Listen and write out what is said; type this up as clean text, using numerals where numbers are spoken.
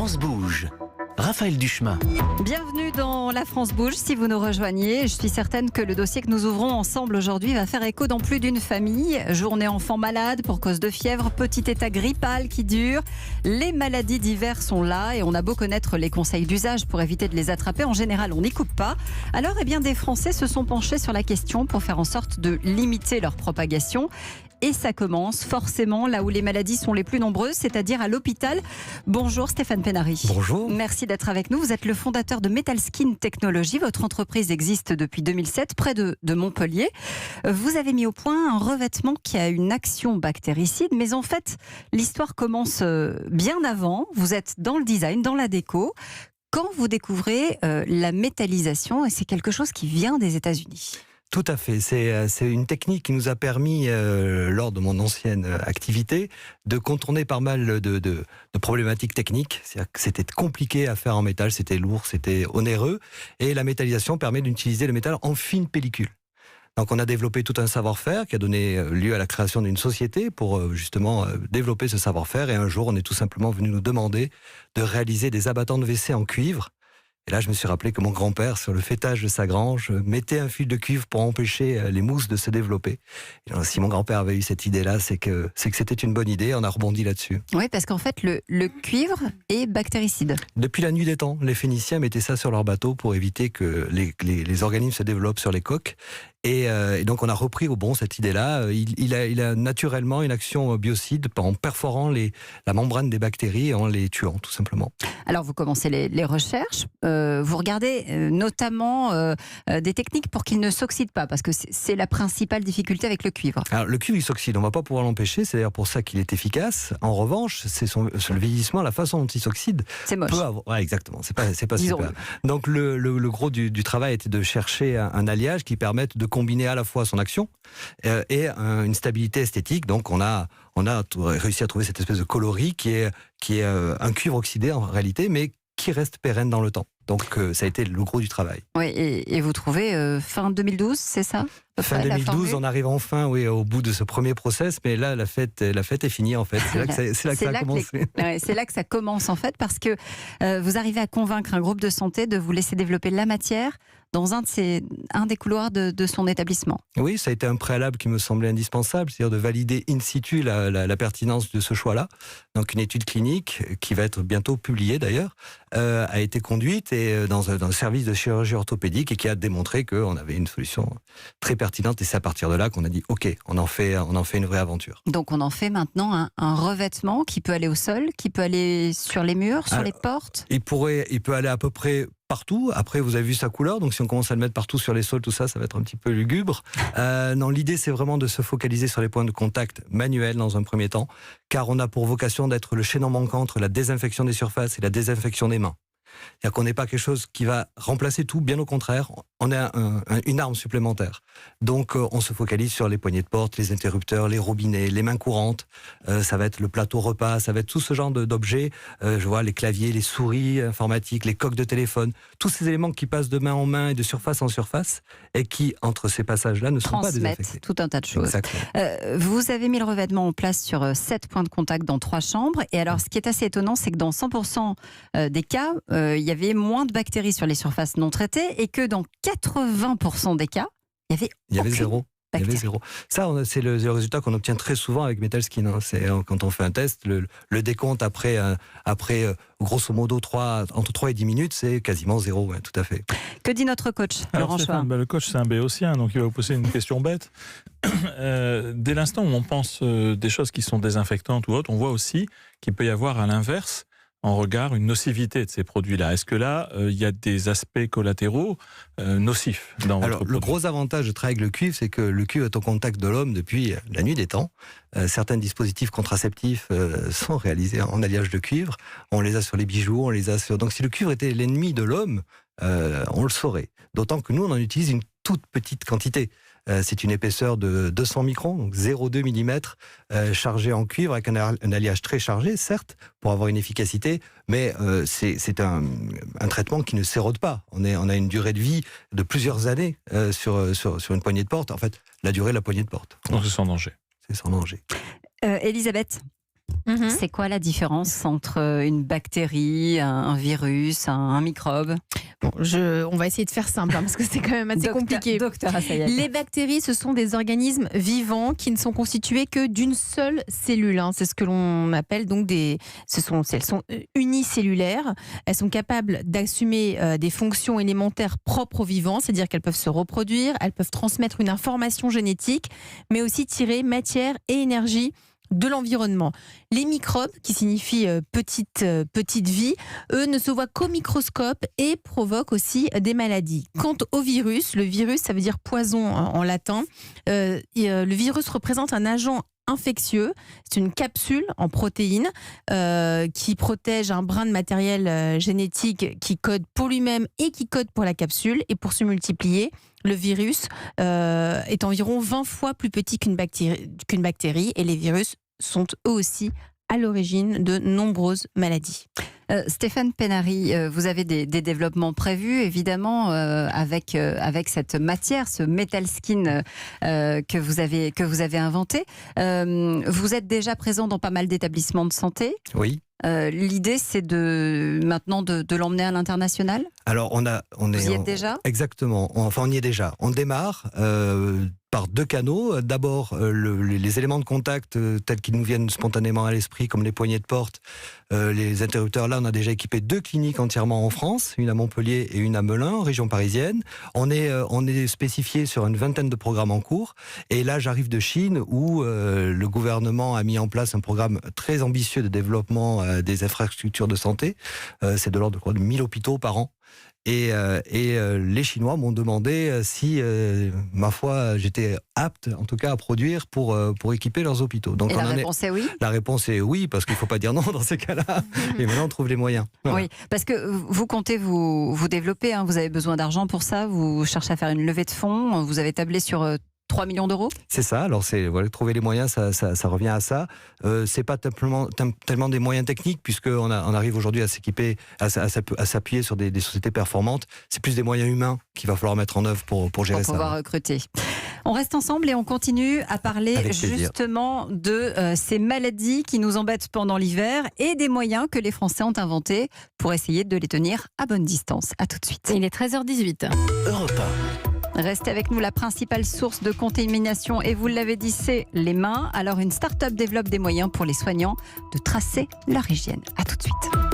France bouge. Raphaël Duchemin. Bienvenue dans La France bouge. Si vous nous rejoignez, je suis certaine que le dossier que nous ouvrons ensemble aujourd'hui va faire écho dans plus d'une famille. Journée enfant malade pour cause de fièvre, petit état grippal qui dure. Les maladies d'hiver sont là et on a beau connaître les conseils d'usage pour éviter de les attraper. En général, on n'y coupe pas. Alors, des Français se sont penchés sur la question pour faire en sorte de limiter leur propagation. Et ça commence forcément là où les maladies sont les plus nombreuses, c'est-à-dire à l'hôpital. Bonjour Stéphane Penary. Bonjour. Merci d'être avec nous. Vous êtes le fondateur de Metal Skin Technology. Votre entreprise existe depuis 2007, près de Montpellier. Vous avez mis au point un revêtement qui a une action bactéricide, mais en fait, l'histoire commence bien avant. Vous êtes dans le design, dans la déco. Quand vous découvrez la métallisation, et c'est quelque chose qui vient des États-Unis. Tout à fait. C'est une technique qui nous a permis, lors de mon ancienne activité, de contourner pas mal de problématiques techniques. C'est-à-dire que c'était compliqué à faire en métal, c'était lourd, c'était onéreux. Et la métallisation permet d'utiliser le métal en fine pellicule. Donc on a développé tout un savoir-faire qui a donné lieu à la création d'une société pour justement développer ce savoir-faire. Et un jour, on est tout simplement venu nous demander de réaliser des abattants de WC en cuivre. Et là, je me suis rappelé que mon grand-père, sur le fêtage de sa grange, mettait un fil de cuivre pour empêcher les mousses de se développer. Et donc, si mon grand-père avait eu cette idée-là, c'est que c'était une bonne idée. On a rebondi là-dessus. Oui, parce qu'en fait, le cuivre est bactéricide. Depuis la nuit des temps, les Phéniciens mettaient ça sur leur bateau pour éviter que les organismes se développent sur les coques. Et donc on a repris au bon cette idée-là. Il a naturellement une action biocide en perforant la membrane des bactéries et en les tuant tout simplement. Alors vous commencez les recherches, vous regardez notamment des techniques pour qu'il ne s'oxyde pas, parce que c'est la principale difficulté avec le cuivre. Alors le cuivre il s'oxyde, on ne va pas pouvoir l'empêcher, c'est d'ailleurs pour ça qu'il est efficace. En revanche, c'est le vieillissement, la façon dont il s'oxyde. C'est moche. Ouais, exactement, c'est pas super. Donc le gros du travail était de chercher un alliage qui permette de combiner à la fois son action et une stabilité esthétique. Donc on a réussi à trouver cette espèce de coloris qui est un cuivre oxydé en réalité, mais qui reste pérenne dans le temps. Donc ça a été le gros du travail. Oui, et vous trouvez fin 2012, c'est ça? Fin 2012, on arrive enfin au bout de ce premier process, mais là la fête est finie en fait. C'est là que ça a commencé. C'est là que ça commence en fait, parce que vous arrivez à convaincre un groupe de santé de vous laisser développer la matière dans un des couloirs de son établissement. Oui, ça a été un préalable qui me semblait indispensable, c'est-à-dire de valider in situ la pertinence de ce choix-là. Donc une étude clinique, qui va être bientôt publiée d'ailleurs, a été conduite dans un service de chirurgie orthopédique et qui a démontré qu'on avait une solution très pertinente. Et c'est à partir de là qu'on a dit ok, on en fait une vraie aventure. Donc on en fait maintenant un revêtement qui peut aller au sol, qui peut aller sur les murs, sur les portes. Il peut aller à peu près partout. Après, vous avez vu sa couleur, donc si on commence à le mettre partout sur les sols, tout ça, ça va être un petit peu lugubre. Non, l'idée, c'est vraiment de se focaliser sur les points de contact manuels dans un premier temps, car on a pour vocation d'être le chaînon manquant entre la désinfection des surfaces et la désinfection des mains. C'est-à-dire qu'on n'est pas quelque chose qui va remplacer tout, bien au contraire, on a une arme supplémentaire. Donc on se focalise sur les poignées de porte, les interrupteurs, les robinets, les mains courantes, ça va être le plateau repas, ça va être tout ce genre d'objets, je vois les claviers, les souris informatiques, les coques de téléphone, tous ces éléments qui passent de main en main et de surface en surface et qui, entre ces passages-là, ne sont pas désinfectés. Tout un tas de choses. Exactement. Vous avez mis le revêtement en place sur 7 points de contact dans 3 chambres. Et alors, ce qui est assez étonnant, c'est que dans 100% des cas, il y avait moins de bactéries sur les surfaces non traitées et que dans 80% des cas, il y avait zéro. Il y avait zéro. Ça, c'est le résultat qu'on obtient très souvent avec Metal Skin. Hein. C'est quand on fait un test, le décompte après grosso modo entre 3 et 10 minutes, c'est quasiment zéro. Ouais, tout à fait. Que dit notre coach, Laurent Choix? Le coach, c'est un béotien, donc il va vous poser une question bête. Dès l'instant où on pense des choses qui sont désinfectantes ou autres, on voit aussi qu'il peut y avoir à l'inverse en regard une nocivité de ces produits-là. Est-ce que là, il y a des aspects collatéraux nocifs dans votre produit? Le gros avantage de travailler avec le cuivre, c'est que le cuivre est au contact de l'homme depuis la nuit des temps. Certains dispositifs contraceptifs sont réalisés en alliage de cuivre. On les a sur les bijoux, on les a sur... Donc si le cuivre était l'ennemi de l'homme, on le saurait. D'autant que nous, on en utilise une toute petite quantité. C'est une épaisseur de 200 microns, donc 0,2 mm, chargé en cuivre avec un alliage très chargé, certes, pour avoir une efficacité, mais c'est un traitement qui ne s'érode pas. On a une durée de vie de plusieurs années sur une poignée de porte. En fait, la durée de la poignée de porte. Donc c'est sans danger. C'est sans danger. Elisabeth, C'est quoi la différence entre une bactérie, un virus, un microbe? Bon, on va essayer de faire simple parce que c'est quand même assez compliqué. Docteur Assayas. Les bactéries, ce sont des organismes vivants qui ne sont constitués que d'une seule cellule. C'est ce que l'on appelle donc elles sont unicellulaires. Elles sont capables d'assumer des fonctions élémentaires propres aux vivants, c'est-à-dire qu'elles peuvent se reproduire, elles peuvent transmettre une information génétique, mais aussi tirer matière et énergie de l'environnement. Les microbes, qui signifient petite vie, eux ne se voient qu'au microscope et provoquent aussi des maladies. Quant au virus, le virus, ça veut dire poison en latin. Le virus représente un agent infectieux. C'est une capsule en protéines qui protège un brin de matériel génétique qui code pour lui-même et qui code pour la capsule. Et pour se multiplier, le virus est environ 20 fois plus petit qu'une bactérie et les virus sont eux aussi à l'origine de nombreuses maladies. Stéphane Pennary, vous avez des développements prévus, évidemment, avec cette matière, ce metal skin que vous avez inventé. Vous êtes déjà présent dans pas mal d'établissements de santé. Oui. L'idée, c'est maintenant de l'emmener à l'international. Alors, vous y êtes déjà ? Exactement. Enfin, on y est déjà. On démarre par 2 canaux. D'abord, les éléments de contact tels qu'ils nous viennent spontanément à l'esprit, comme les poignées de porte, les interrupteurs. Là, on a déjà équipé 2 cliniques entièrement en France, une à Montpellier et une à Melun, en région parisienne. On est spécifié sur une 20aine de programmes en cours. Et là, j'arrive de Chine, où le gouvernement a mis en place un programme très ambitieux de développement des infrastructures de santé. C'est de l'ordre de 1000 hôpitaux par an. Et les Chinois m'ont demandé si, ma foi, j'étais apte, en tout cas, à produire pour équiper leurs hôpitaux. Donc, et la réponse est oui ? La réponse est oui, parce qu'il ne faut pas dire non dans ces cas-là. Et maintenant, on trouve les moyens. Voilà. Oui, parce que vous comptez vous développer, vous avez besoin d'argent pour ça, vous cherchez à faire une levée de fonds, vous avez tablé sur 3 millions d'euros ? C'est ça, alors trouver les moyens, ça revient à ça. C'est pas tellement des moyens techniques, puisqu'on arrive aujourd'hui à s'équiper, à s'appuyer sur des sociétés performantes. C'est plus des moyens humains qu'il va falloir mettre en œuvre pour gérer ça. Pour pouvoir recruter. On reste ensemble et on continue à parler justement de ces maladies qui nous embêtent pendant l'hiver et des moyens que les Français ont inventés pour essayer de les tenir à bonne distance. À tout de suite. Il est 13h18. Europe 1. Restez avec nous, la principale source de contamination, et vous l'avez dit, c'est les mains. Alors une start-up développe des moyens pour les soignants de tracer leur hygiène. À tout de suite.